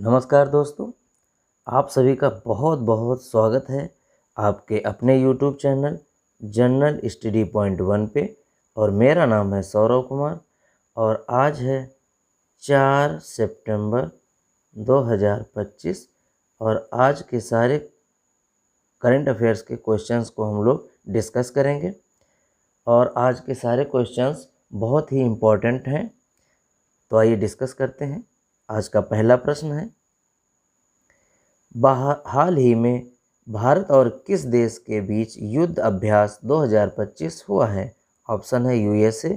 नमस्कार दोस्तों, आप सभी का बहुत बहुत स्वागत है आपके अपने YouTube channel general study point 1 पे। और मेरा नाम है सौरव कुमार और आज है 4 सितंबर 2025 और आज के सारे करंट अफेयर्स के क्वेश्चंस को हम लोग डिस्कस करेंगे। और आज के सारे क्वेश्चंस बहुत ही इम्पोर्टेंट हैं, तो आइए डिस्कस करते हैं। आज का पहला प्रश्न है, हाल ही में भारत और किस देश के बीच युद्ध अभ्यास 2025 हुआ है? ऑप्शन है यूएसए,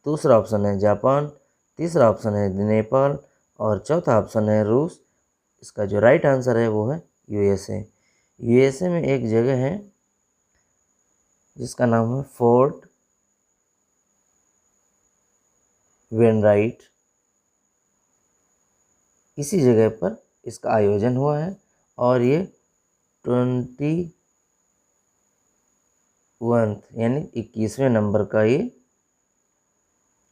दूसरा ऑप्शन है जापान, तीसरा ऑप्शन है नेपाल और चौथा ऑप्शन है रूस। इसका जो राइट आंसर है वो है यूएसए। यूएसए में एक जगह है जिसका नाम है फोर्ट वेनराइट, इसी जगह पर इसका आयोजन हुआ है और ये 21 यानी 21वें नंबर का ये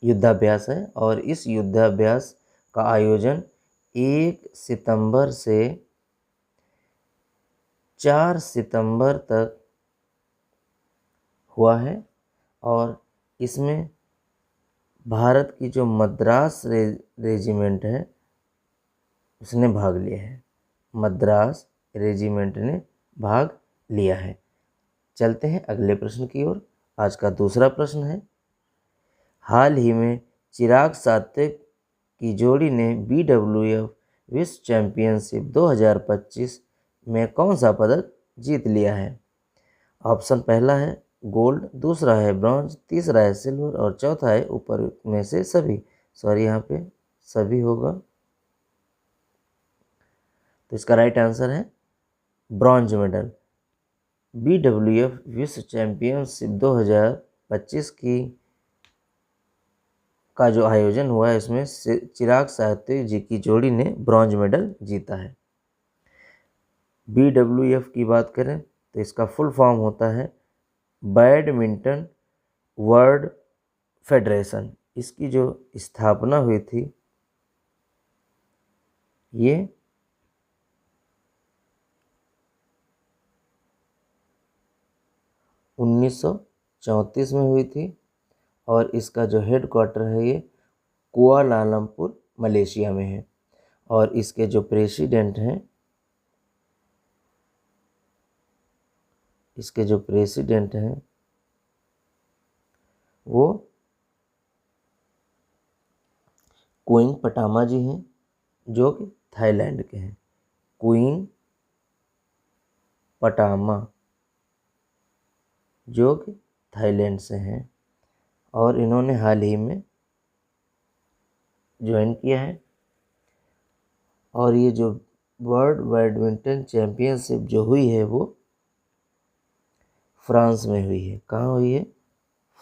युद्धाभ्यास है। और इस युद्धाभ्यास का आयोजन 1 सितंबर से 4 सितंबर तक हुआ है और इसमें भारत की जो मद्रास रेजिमेंट है उसने भाग लिया है। मद्रास रेजिमेंट ने भाग लिया है। चलते हैं अगले प्रश्न की ओर। आज का दूसरा प्रश्न है, हाल ही में चिराग सात्विक की जोड़ी ने BWF विश्व चैंपियनशिप 2025 में कौन सा पदक जीत लिया है? ऑप्शन पहला है गोल्ड, दूसरा है ब्रॉन्ज, तीसरा है सिल्वर और चौथा है ऊपर में से सभी। सॉरी, यहाँ पे सभी होगा, तो इसका राइट आंसर है ब्रॉन्ज मेडल। BWF विश्व चैंपियनशिप 2025 का जो आयोजन हुआ है इसमें चिराग सात्विक जी की जोड़ी ने ब्रॉन्ज मेडल जीता है। BWF की बात करें तो इसका फुल फॉर्म होता है बैडमिंटन वर्ल्ड फेडरेशन। इसकी जो स्थापना हुई थी ये 1934 में हुई थी और इसका जो हेड क्वार्टर है ये कुआलालंपुर मलेशिया में है। और इसके जो प्रेसिडेंट हैं वो क्वीन पटामा जी हैं जो कि थाईलैंड के हैं। क्वीन पटामा जो कि थाईलैंड से हैं और इन्होंने हाल ही में ज्वाइन किया है। और ये जो वर्ल्ड बैडमिंटन चैंपियनशिप जो हुई है वो फ्रांस में हुई है। कहाँ हुई है?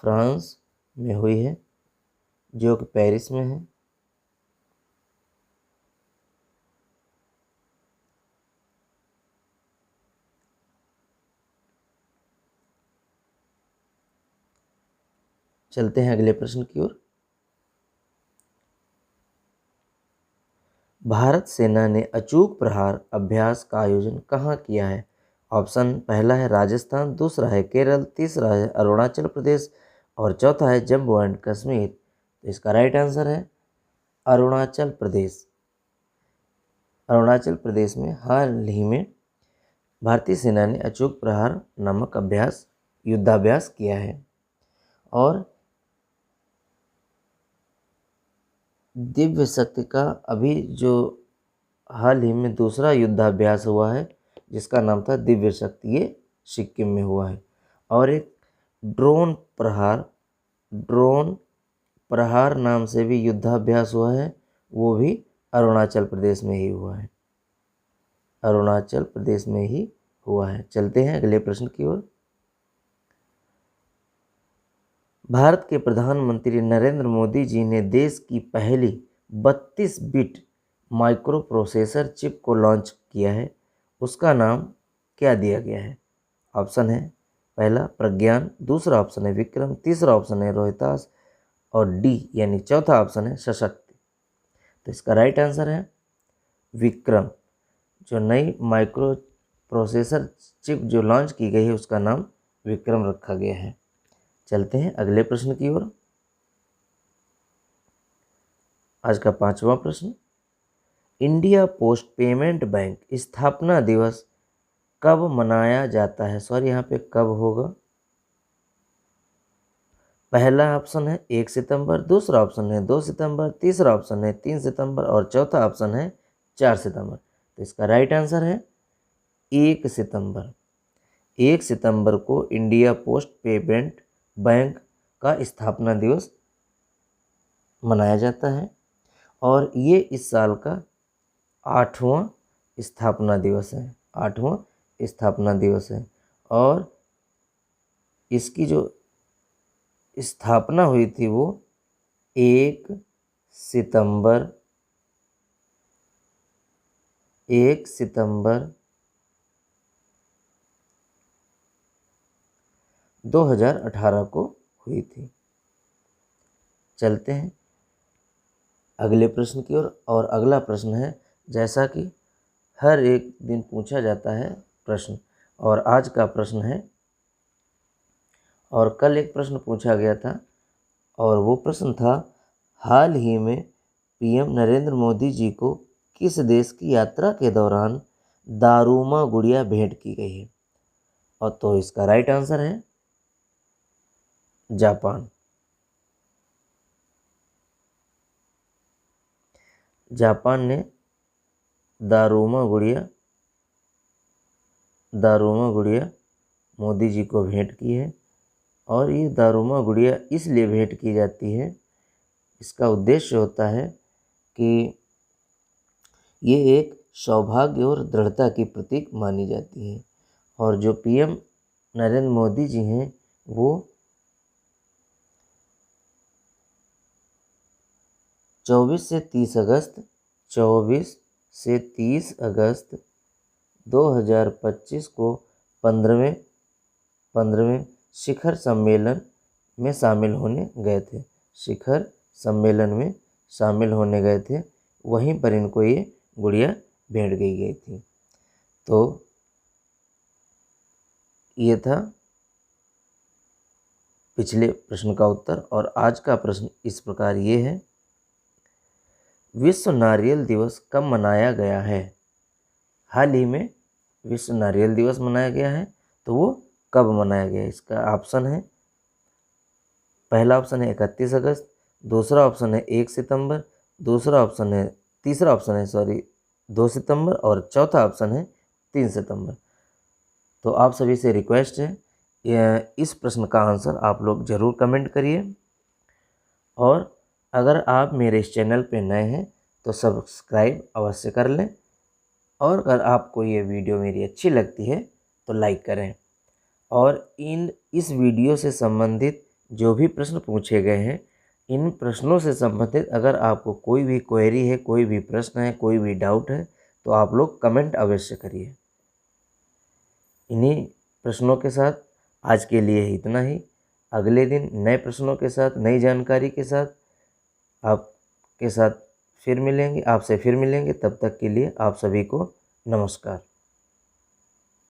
फ्रांस में हुई है, जो कि पेरिस में है। चलते हैं अगले प्रश्न की ओर। भारत सेना ने अचूक प्रहार अभ्यास का आयोजन कहाँ किया है? ऑप्शन पहला है राजस्थान, दूसरा है केरल, तीसरा है अरुणाचल प्रदेश और चौथा है जम्मू एंड कश्मीर। तो इसका राइट आंसर है अरुणाचल प्रदेश। अरुणाचल प्रदेश में हाल ही में भारतीय सेना ने अचूक प्रहार नामक युद्धाभ्यास किया है। और दिव्य शक्ति का अभी जो हाल ही में दूसरा युद्धाभ्यास हुआ है जिसका नाम था दिव्य शक्ति, ये सिक्किम में हुआ है। और एक ड्रोन प्रहार नाम से भी युद्धाभ्यास हुआ है, वो भी अरुणाचल प्रदेश में ही हुआ है। अरुणाचल प्रदेश में ही हुआ है। चलते हैं अगले प्रश्न की ओर। भारत के प्रधानमंत्री नरेंद्र मोदी जी ने देश की पहली 32 बिट माइक्रो प्रोसेसर चिप को लॉन्च किया है। उसका नाम क्या दिया गया है? ऑप्शन है पहला प्रज्ञान, दूसरा ऑप्शन है विक्रम, तीसरा ऑप्शन है रोहितास और डी यानी चौथा ऑप्शन है सशक्त। तो इसका राइट आंसर है विक्रम, जो नई माइक्रो प्रोसेसर चिप जो लॉन्च की गई है उसका नाम विक्रम रखा गया है। चलते हैं अगले प्रश्न की ओर। आज का 5वां प्रश्न, इंडिया पोस्ट पेमेंट बैंक स्थापना दिवस कब मनाया जाता है? सॉरी, यहाँ पे कब होगा। पहला ऑप्शन है 1 सितंबर, दूसरा ऑप्शन है 2 सितंबर, तीसरा ऑप्शन है 3 सितंबर और चौथा ऑप्शन है 4 सितंबर। तो इसका राइट आंसर है 1 सितंबर। 1 सितंबर को इंडिया पोस्ट पेमेंट बैंक का स्थापना दिवस मनाया जाता है और ये इस साल का 8वां स्थापना दिवस है। 8वां स्थापना दिवस है और इसकी जो स्थापना हुई थी वो 1 सितंबर 2018 को हुई थी। चलते हैं अगले प्रश्न की ओर और अगला प्रश्न है, जैसा कि हर एक दिन पूछा जाता है प्रश्न, और आज का प्रश्न है, और कल एक प्रश्न पूछा गया था और वो प्रश्न था, हाल ही में पीएम नरेंद्र मोदी जी को किस देश की यात्रा के दौरान दारुमा गुड़िया भेंट की गई है? और तो इसका राइट आंसर है जापान। जापान ने दारुमा गुड़िया मोदी जी को भेंट की है और ये दारुमा गुड़िया इसलिए भेंट की जाती है, इसका उद्देश्य होता है कि ये एक सौभाग्य और दृढ़ता की प्रतीक मानी जाती है। और जो पीएम नरेंद्र मोदी जी हैं वो 24 से 30 अगस्त 2025 को 15वें शिखर सम्मेलन में शामिल होने गए थे। शिखर सम्मेलन में शामिल होने गए थे, वहीं पर इनको ये गुड़िया भेंट गई थी। तो ये था पिछले प्रश्न का उत्तर। और आज का प्रश्न इस प्रकार ये है, विश्व नारियल दिवस कब मनाया गया है? हाल ही में विश्व नारियल दिवस मनाया गया है, तो वो कब मनाया गया है? इसका ऑप्शन है, पहला ऑप्शन है 31 अगस्त, दूसरा ऑप्शन है 1 सितंबर, तीसरा ऑप्शन है 2 सितंबर और चौथा ऑप्शन है 3 सितंबर। तो आप सभी से रिक्वेस्ट है, इस प्रश्न का आंसर आप लोग ज़रूर कमेंट करिए। और अगर आप मेरे इस चैनल पे नए हैं तो सब्सक्राइब अवश्य कर लें, और अगर आपको ये वीडियो मेरी अच्छी लगती है तो लाइक करें। और इस वीडियो से संबंधित जो भी प्रश्न पूछे गए हैं, इन प्रश्नों से संबंधित अगर आपको कोई भी क्वेरी है, कोई भी प्रश्न है, कोई भी डाउट है, तो आप लोग कमेंट अवश्य करिए। इन्हीं प्रश्नों के साथ आज के लिए इतना ही। अगले दिन नए प्रश्नों के साथ, नई जानकारी के साथ आपसे फिर मिलेंगे। तब तक के लिए आप सभी को नमस्कार।